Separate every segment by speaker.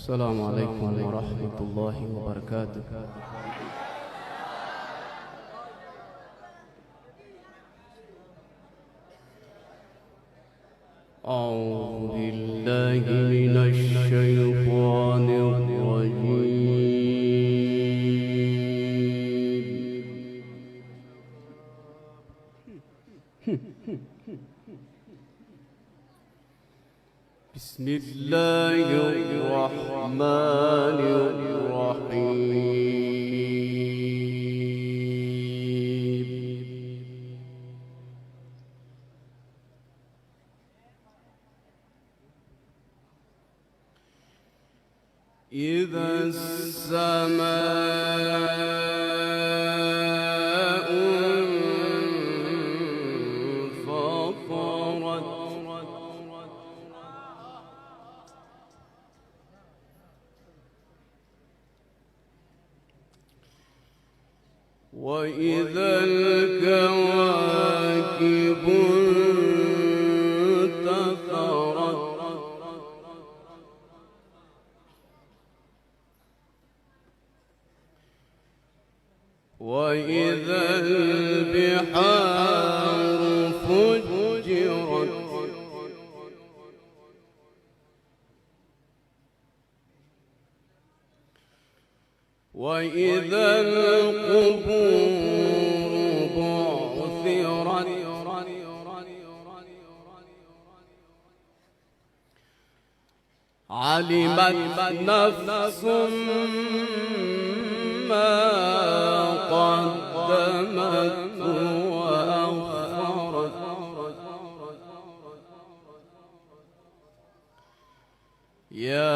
Speaker 1: السلام عليكم ورحمة الله وبركاته. أعوذ بالله من الشيطان الرجيم. بسم الله الرحمن الرحيم. إذا السماء انفطرت وإذا الكواكب انتثرت وإذا البحار فجرت وإذا القبور بعثرت علمت نفس ما قدمت وأخرت يا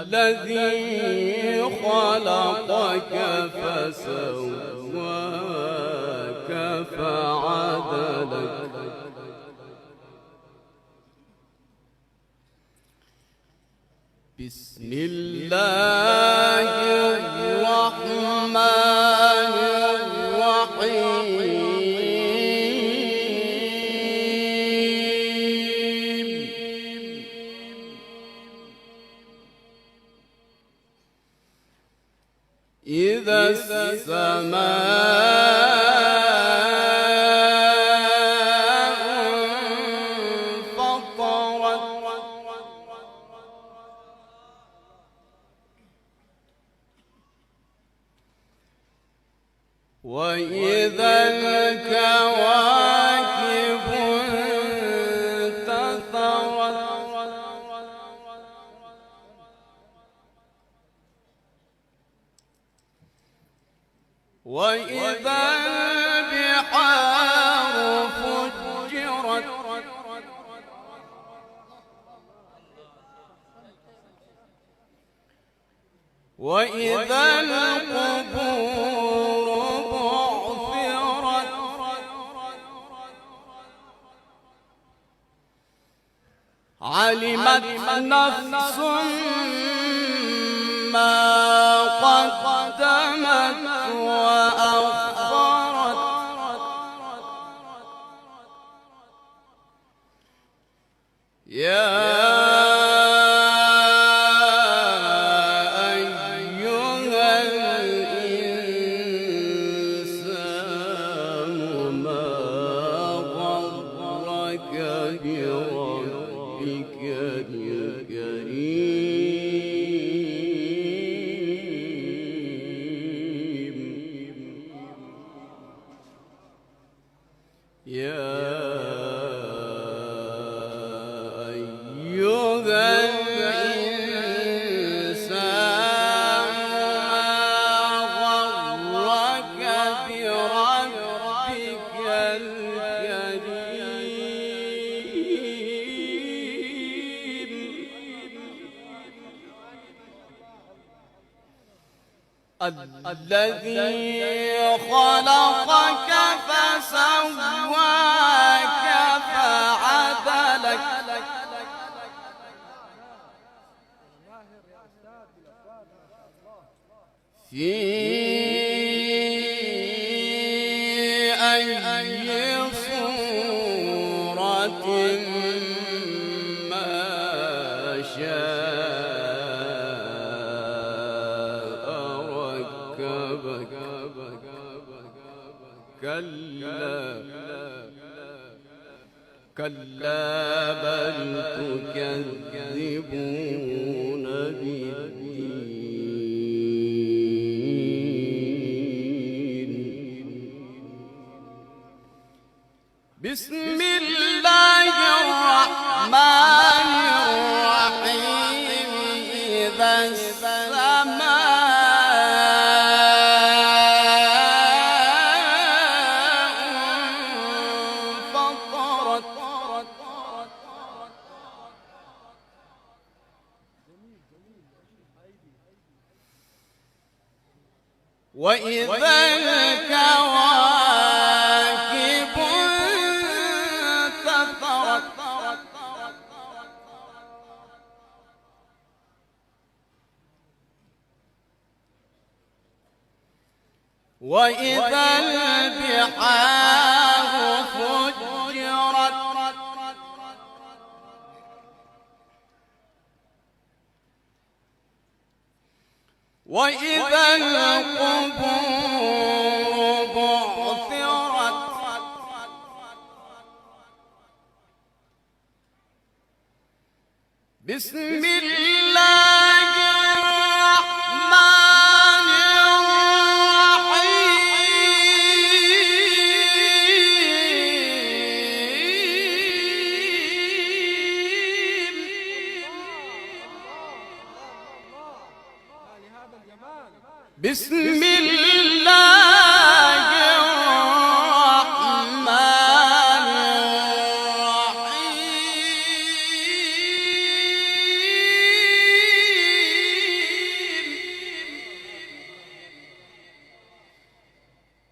Speaker 1: الذي خلقك فسواك فعدلك بسم الله الرحمن الرحيم. إذا السماء انفطرت وإذا الكواكب انتثرت وإذا البحار فجرت وإذا القبور بعثرت علمت نفس ما قدمت وأخرت يا أيها الإنسان ما غرك بربك الكريم الذي خلقك فسواك فعدلك في أي صورة ما شاء ركبك كلا بل تكذبون بالدين بسم الله الرحمن الرحيم إذا السماء وإذا الكواكب انتثرت وإذا البحار فجرت وإذا القبور بعثرت بسم الله الرحمن الرحيم بسم الله الرحمن الرحيم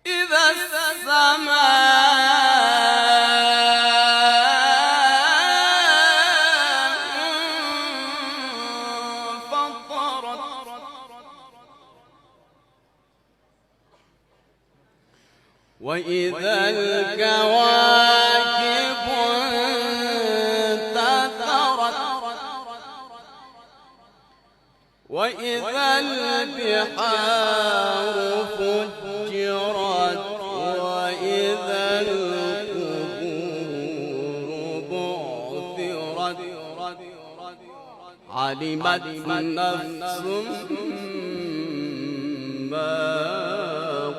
Speaker 1: إذا السماء انفطرت وإذا الكواكب انتثرت وإذا البحار فجرت وإذا القبور بعثرت علمت نفس ما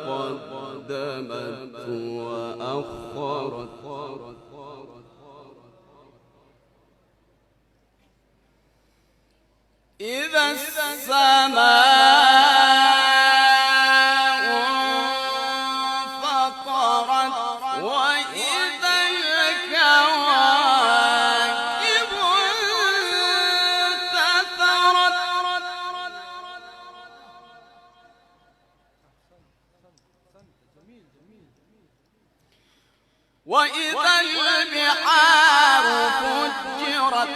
Speaker 1: قدمت وأخرت إذا السماء انفطرت وإذا الكواكب انتثرت وإذا البحار فجرت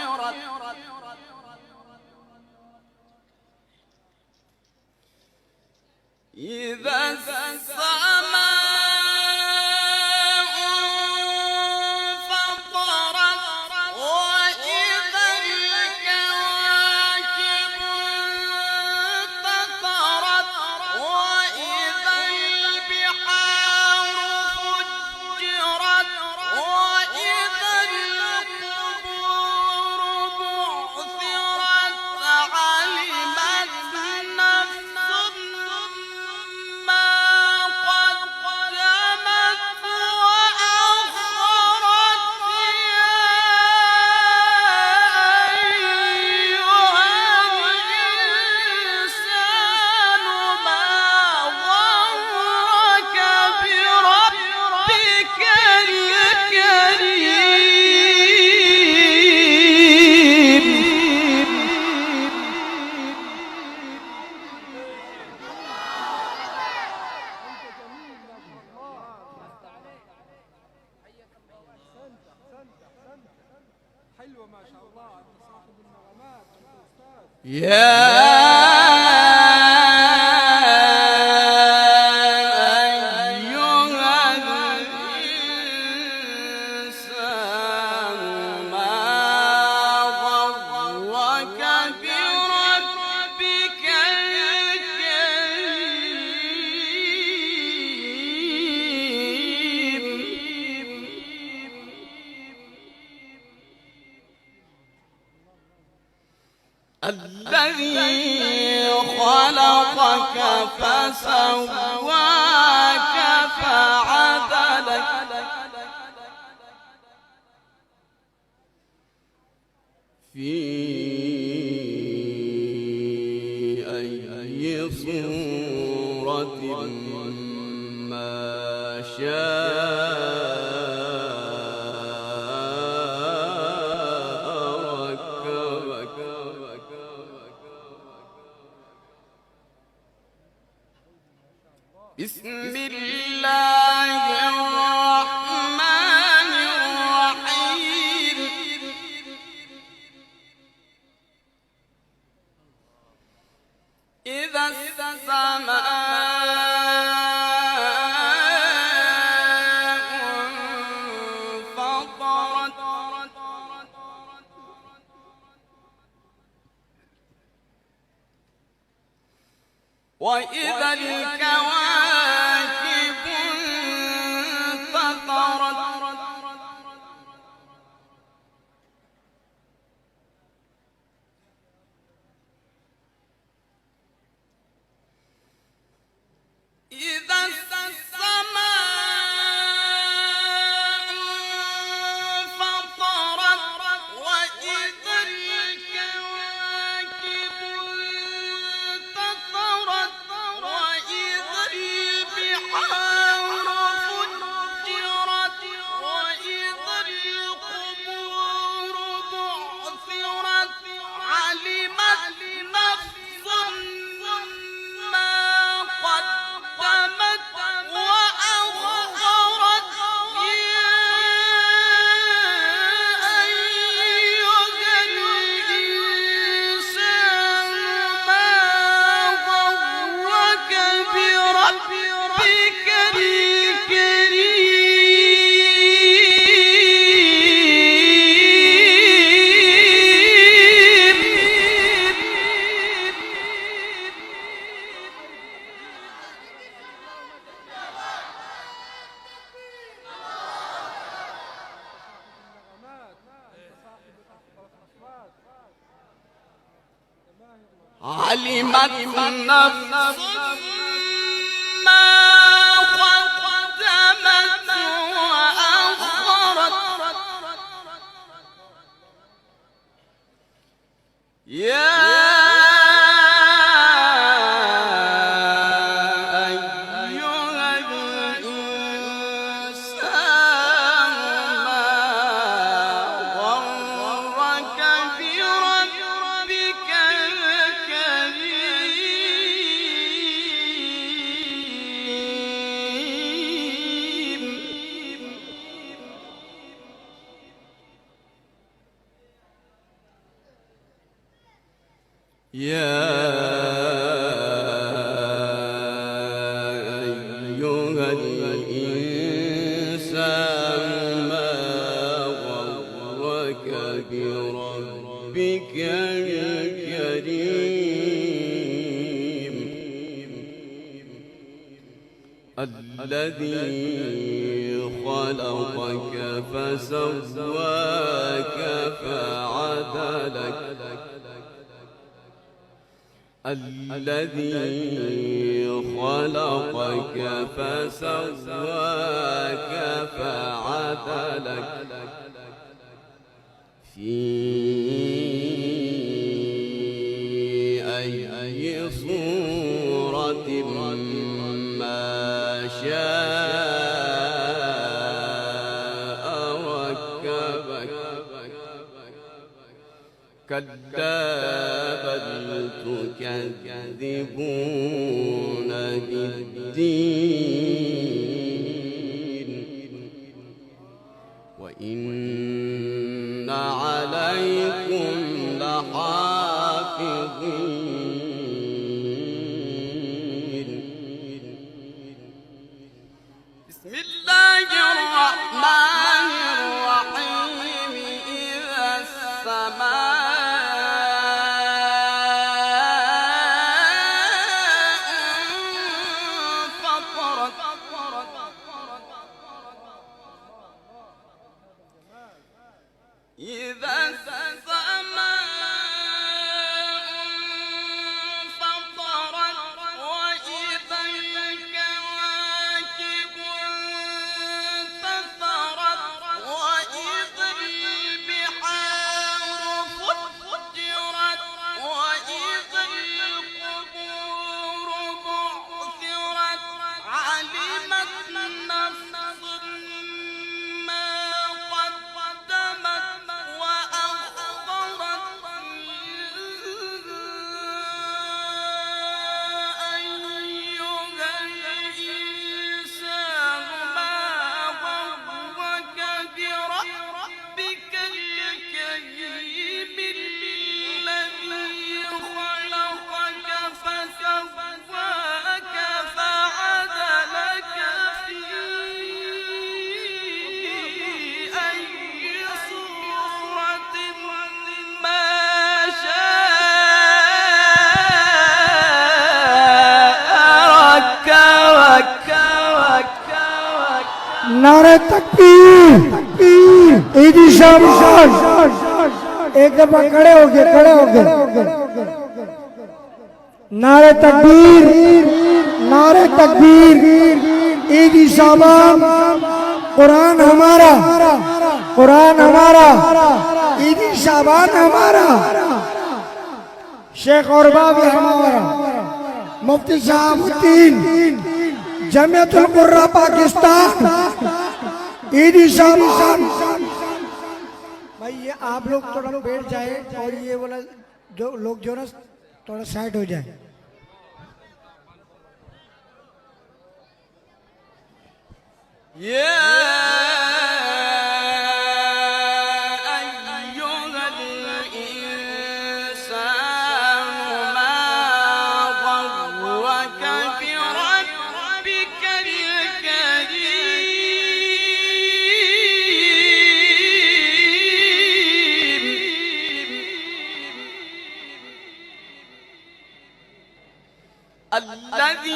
Speaker 1: إذا السماء انفطرت وإذا الكواكب انتثرت وإذا البحار فجرت وإذا القبور بعثرت علمت نفس ما الذي خلقك فسواك فعدلك في أي صورة ما شاء ركبك. بسم الله الرحمن الرحيم. إذا السماء انفطرت وإذا الكواكب انتثرت إذا السماء انفطرت وإذا الكواكب انتثرت وإذا البحار فجرت وإذا القبور بعثرت علمت نفس ما قدمت وأخرت. يا أيها الإنسان ما غرك بربك علمت نفس ما قدمت وأخرت. يا أيها الإنسان ما غرك بربك الكريم. يا أيها الإنسان ما غرك بربك الكريم الذي خلقك فسواك فعدلك الذي خلقك فسواك فعدلك في أي صورة ما شاء ركبك. كلا بل تكذبون بالدين وإن عليكم لحافظين
Speaker 2: नारे तकबीर, ईदी शाबाश। एक दफा खड़े हो गए, खड़े हो गए। नारे तकबीर, नारे तकबीर, ईदी शाबाश। कुरान हमारा, कुरान हमारा, ईदी शाबाश हमारा। शेख और बाबी हमारा, मुफ्ती शहाबुद्दीन, जमीयतुल कुर्रा पाकिस्तान, ईदी शाबाश। भाई ये आप लोग थोड़ा बैठ जाए और ये वाला जो लोग जो ना थोड़ा साइड हो जाए।
Speaker 1: الذي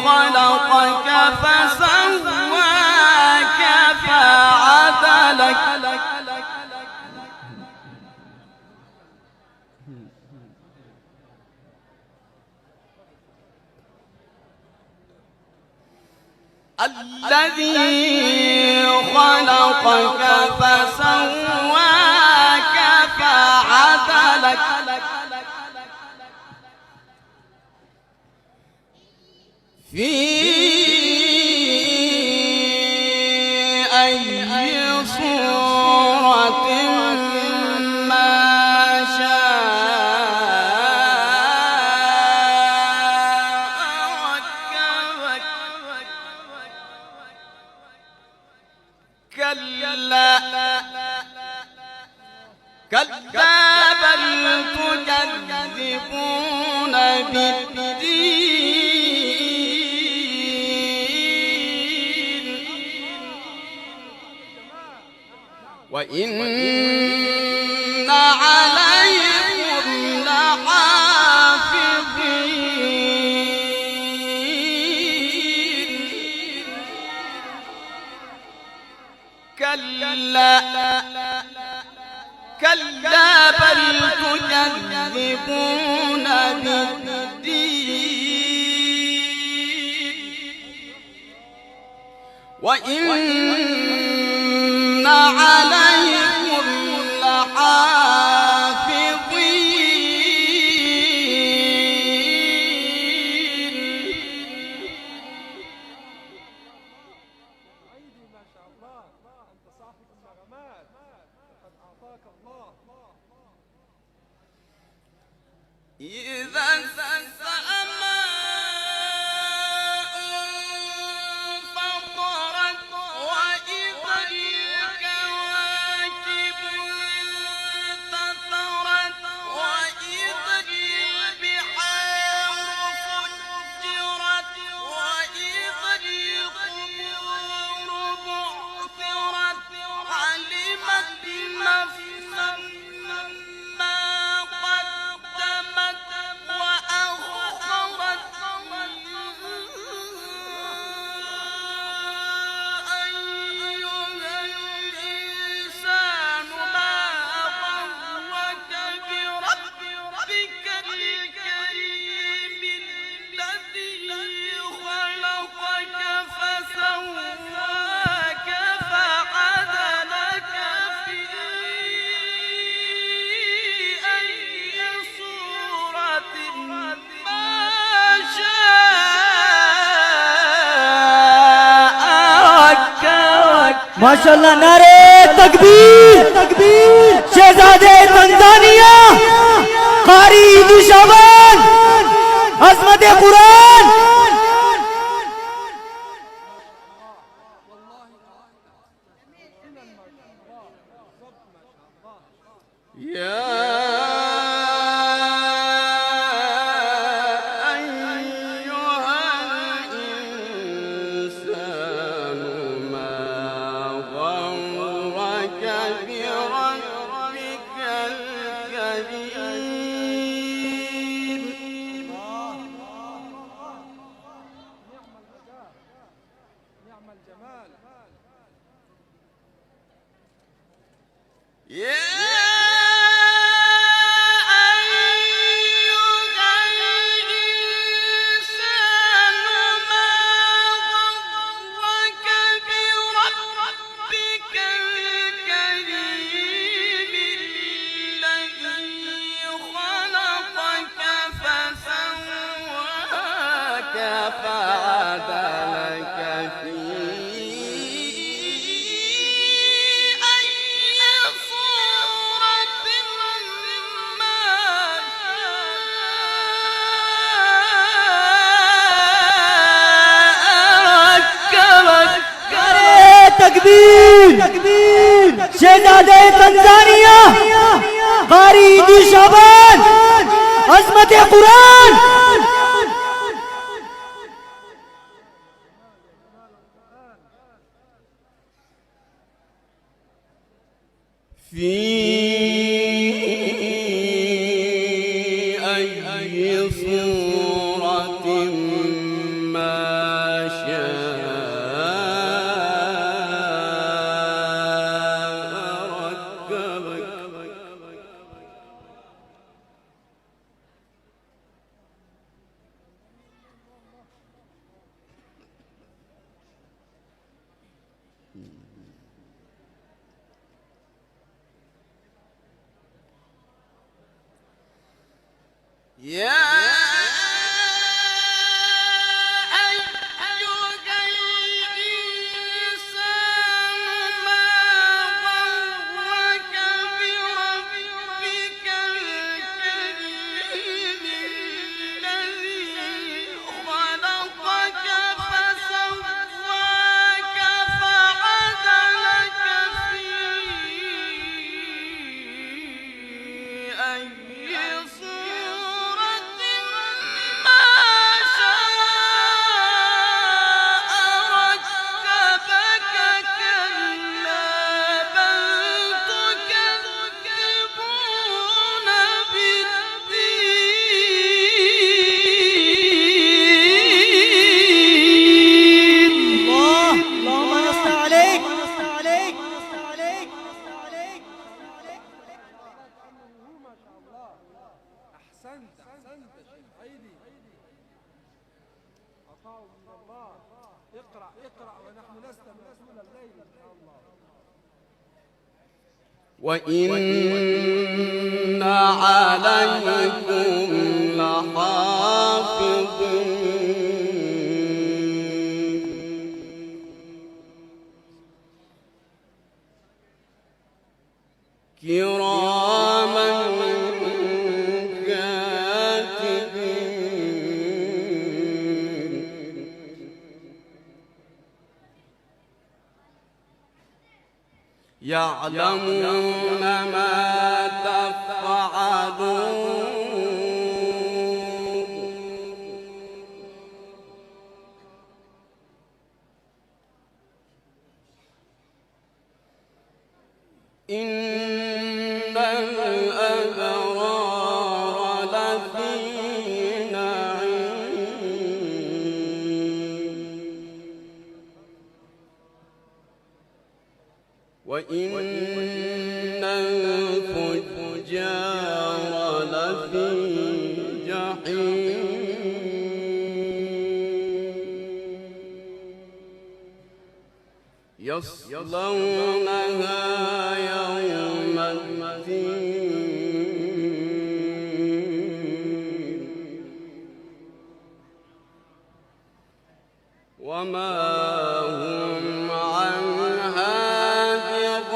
Speaker 1: خلقك فسواك فعدلك الذي خلقك فسواك فعدلك في أي صورة ما شاء ركبك كلا كلا بل تكذبون بالدين وإن عليكم لحافظين كلا كلا بل تكذبون بالدين وإن عليكم لحافظين
Speaker 3: ما شاء الله أنت صاحب النغمات قد أعطاك الله.
Speaker 1: إذا السماء انفطرت وإذا الكواكب انتثرت وإذا البحار فجرت وإذا القبور بعثرت علمت نفس ما قدمت وأخرت أيها الإنسان ما غرك بربك الكريم الذي خلقك فسواك فعدلك في أي صورة ما شاء ركبك
Speaker 2: माशाल्लाह। नारे तकबीर, शहजादे तंजानिया कारी ईदी शाबाश, अज़मत कुरान।
Speaker 1: يا أيها الإنسان ما غرك بربك الكريم فعدلك في أي صورة ما ركبك.
Speaker 4: تكبير شهزادے تنزانیہ قاری دی شعبان عظمت قرآن.
Speaker 1: في أي صورة ما شاء ركبك. يا أيها الإنسان ما غرك بربك الكريم الذي خلقك فسواك فعدلك في أي صورة ما شاء ركبك. كلا بل تكذبون بالدين.
Speaker 4: اللهم نصر عليك.
Speaker 3: ما شاء الله. أحسنت أحسنت يا شيخ عيدي. عطاء من الله. اقرأ اقرأ ونحن نستمع طول الليل إن شاء الله.
Speaker 1: وإن عليكم لحافظين كراما كاتبين يعلمون ما تفعلون. إن الأبرار لفي نعيم وإن الفجار لفي جحيم يصلونها يوم الدين وما هم عنها بغائبين.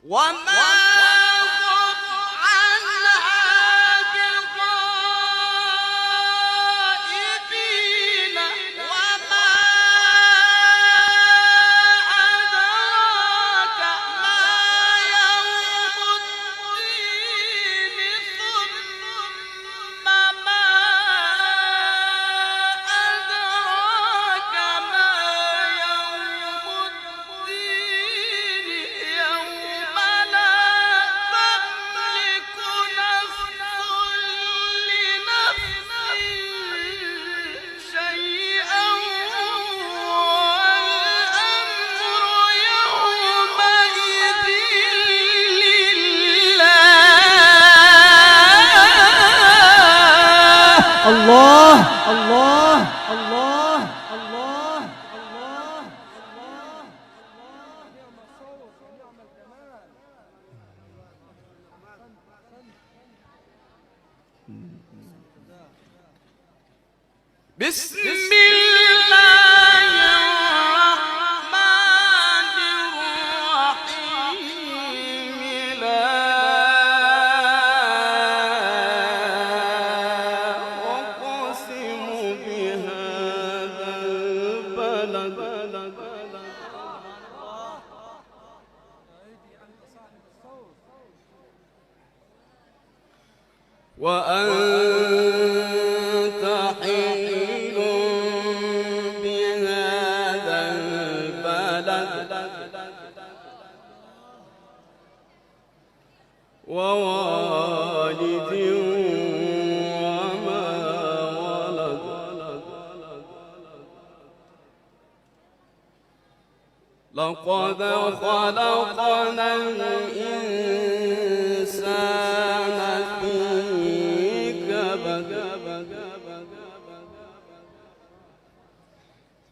Speaker 1: وما هم عنها بغائبين. وما أدراك ما يوم الدين. ثم ما أدراك ما يوم الدين. يوم لا
Speaker 4: الله الله الله الله الله.
Speaker 3: نعم الصوت ونعم الجمال.
Speaker 1: بسم الله الرحمن الرحيم لا أقسم بهذا البلد وأنت حين بهذا البلد ووالد وما ولد لقد خلقنا الإنسان في كبد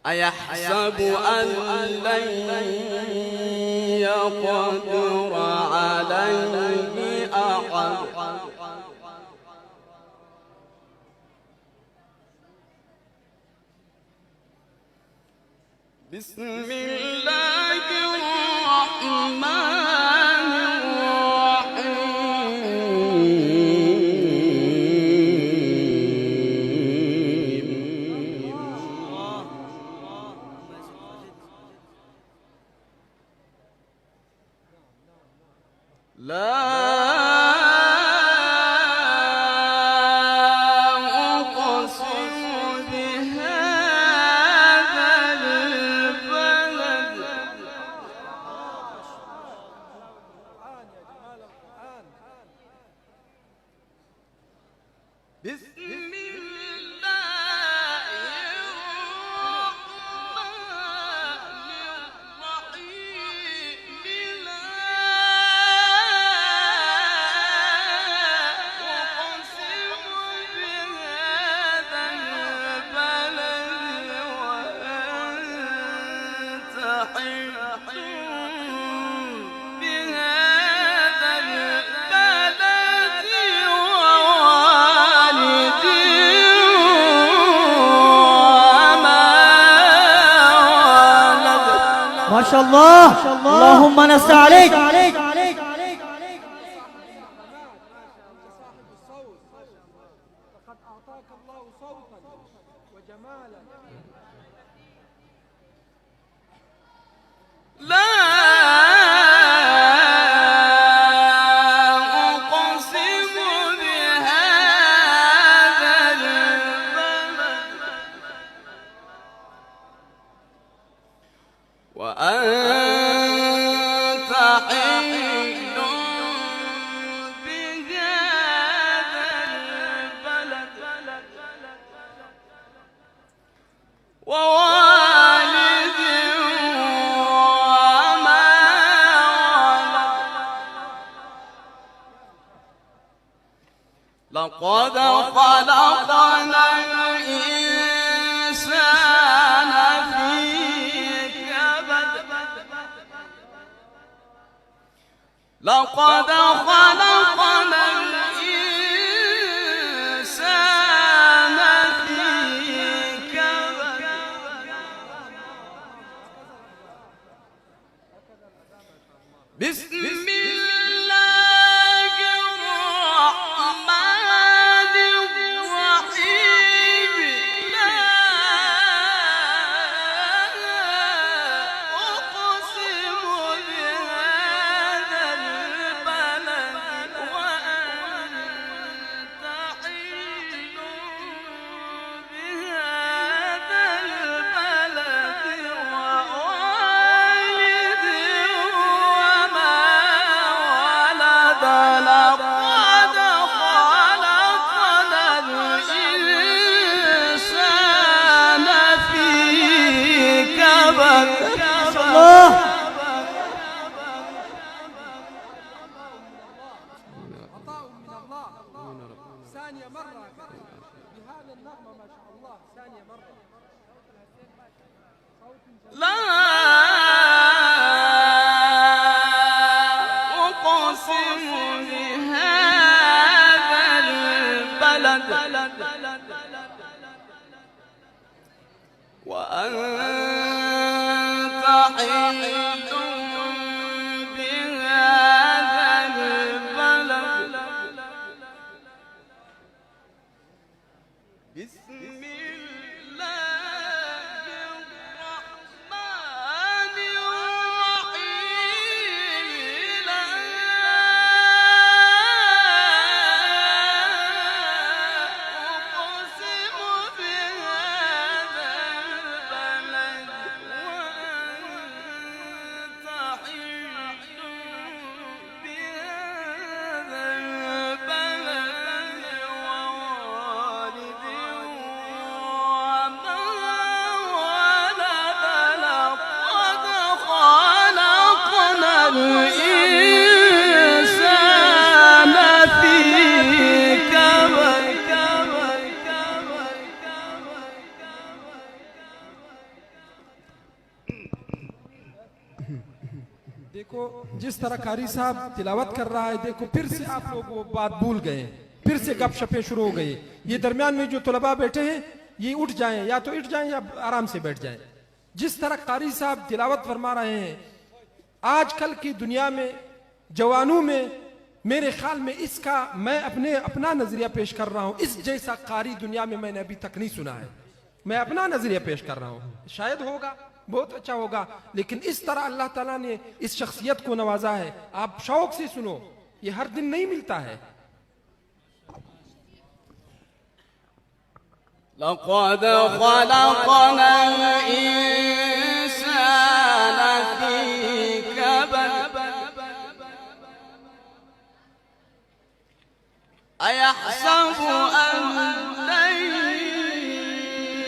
Speaker 1: أيحسب أن لن يقدر عليه أحد بسم الله الرحمن الرحيم لا أقسم بهذا البلد
Speaker 3: القرآن يا جمال القرآن.
Speaker 1: بسم الله الرحمن الرحيم لا أقسم بهذا البلد وأنت حل بهذا البلد ووالد وما ولد
Speaker 4: ما شاء الله. اللهم نص عليك.
Speaker 3: صاحب الصوت لقد أعطاك الله صوتا وجمالا.
Speaker 1: لا أقسم بهذا البلد وأنت حل بهذا البلد ووالد وما ولد لقد خلقنا الإنسان في كبد لقد خلقنا الإنسان في كبد بسم الله الرحمن الرحيم لا أقسم بهذا البلد وأنت حل بهذا البلد ووالد وما ولد لقد خلقنا الإنسان في كبد
Speaker 4: الله.
Speaker 3: عطاء من الله. ثانية مرة بهذا
Speaker 1: وأنت حل بهذا البلد بسم الله الرحمن الرحيم لا أقسم بهذا البلد وأنت حل بهذا البلد ووالد وما ولد لقد خلقنا الإنسان في كبد
Speaker 3: देखो जिस तरह कारी साहब तिलावत कर रहा है, देखो फिर से आप लोग वो बात भूल गए, फिर से गपशपे शुरू हो गई। ये दरमियान में जो तलबा बैठे हैं ये उठ जाएं, या तो उठ जाएं या आराम से बैठ जाएं। जिस तरह कारी साहब तिलावत फरमा रहे हैं, आजकल की दुनिया में जवानों में मेरे ख्याल में इसका मैं अपना नजरिया पेश कर रहा हूँ, इस जैसा कारी दुनिया में मैंने अभी तक नहीं सुना है। मैं अपना नजरिया पेश कर रहा हूँ, शायद होगा, बहुत अच्छा होगा, लेकिन इस तरह अल्लाह ताला ने इस शख्सियत को नवाजा है। आप शौक से सुनो, ये हर दिन नहीं मिलता है।
Speaker 1: لقد خلقنا الإنسان في كبد أيحسب أن لن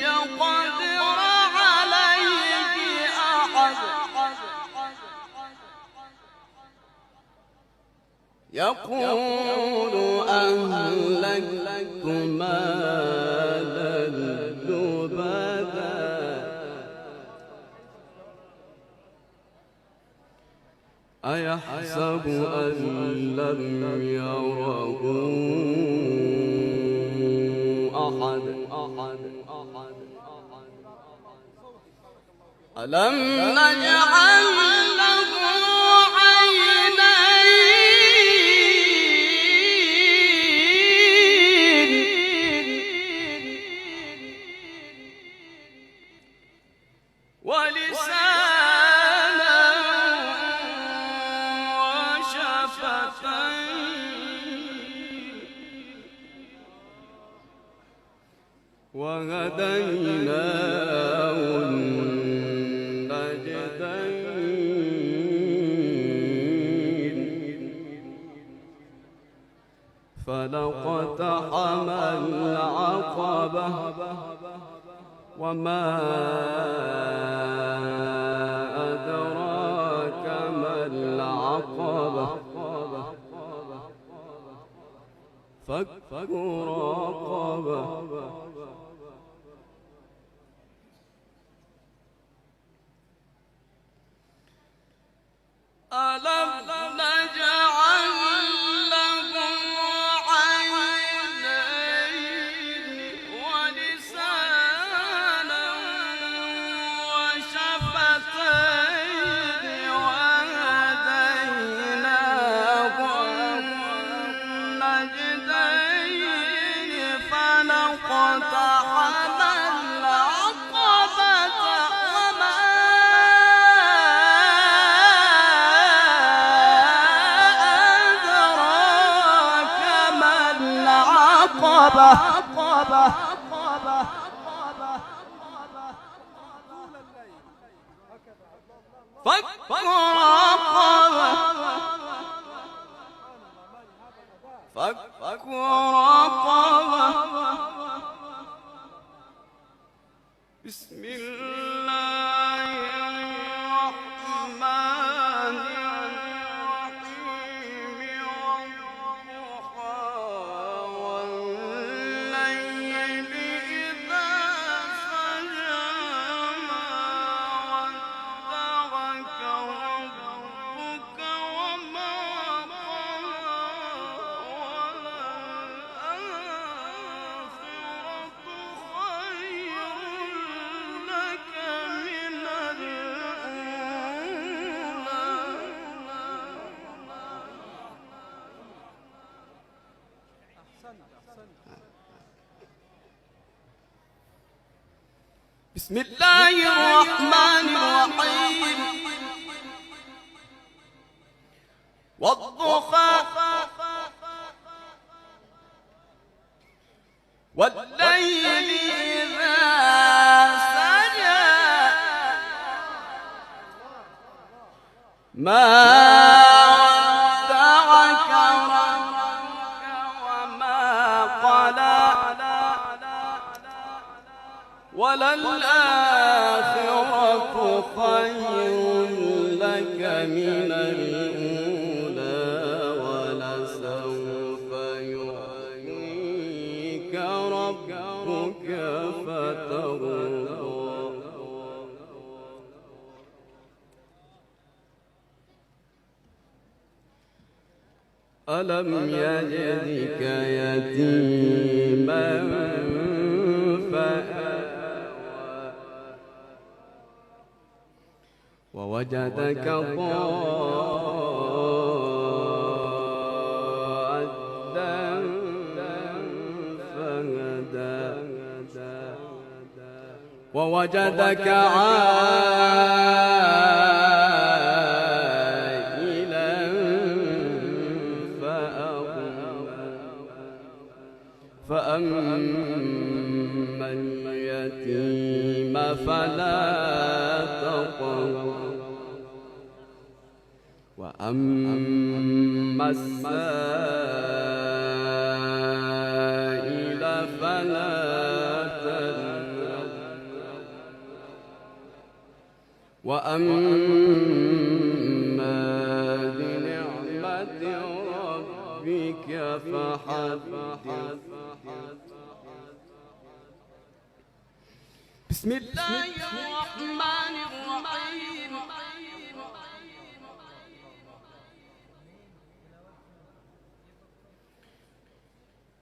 Speaker 1: يقدر عليه أحد يقول أهلكت مالا لبدا أيحسب أن لم يره أحد ألم نجعل له ولسانا وشفتين وهديناه النجدين فلقتحم العقبة وما أدراك ما العقبة فك رقبة ألم نجعل له عينين ولسانا وشفتين وهديناه النجدين فلقتحم العقبة وما أدراك ما العقبة فك رقبة بسم الله الرحمن الرحيم والضحى والليل إذا سجى ما ودعك ربك وما قلى بسم الله الرحمن الرحيم والضحى والليل إذا سجى ما ودعك ربك وما قلى وللآخرة خير لك من الأولى ولسوف يحييك ربك فترضى ألم يجدك يتيما فآوى ووجدك ضالا فهدى ووجدك عائلا فأغنى فأما اليتيم فلا تقهر وأما السائل فلا تنهر وأما بنعمة ربك فحدث بسم الله الرحمن الرحيم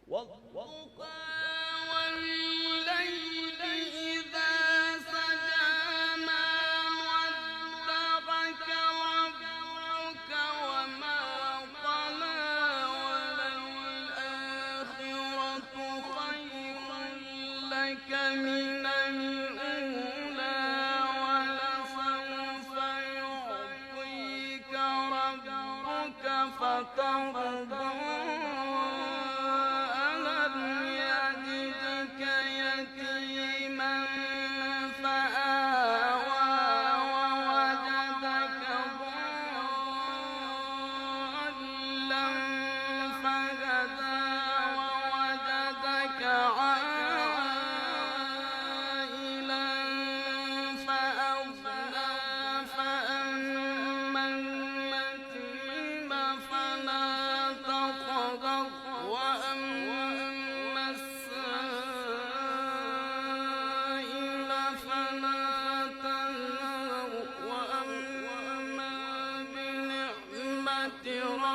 Speaker 1: والضحى والليل إذا سجى ما ودعك ربك وما قلى وللآخرة خير لك من الأولى ولسوف يعطيك ربك فترضى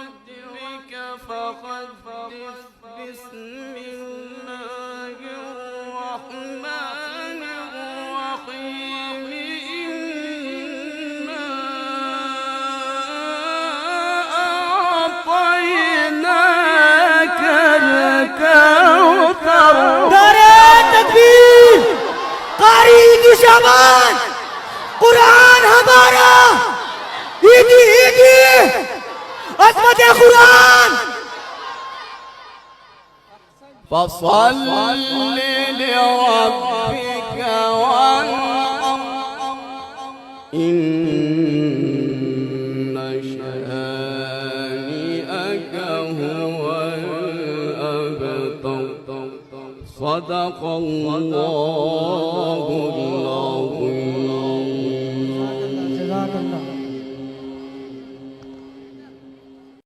Speaker 1: ربك فحدث بسم الله الرحمن الرحيم إنا أعطيناك الكوثر
Speaker 4: نعرہ تکبیر قاری کی شبان قرآن ہمارا عیدی عیدی عظمت قرآن
Speaker 1: فصل لربك وانحر إن شانئك هو الأبتر صدق الله العظيم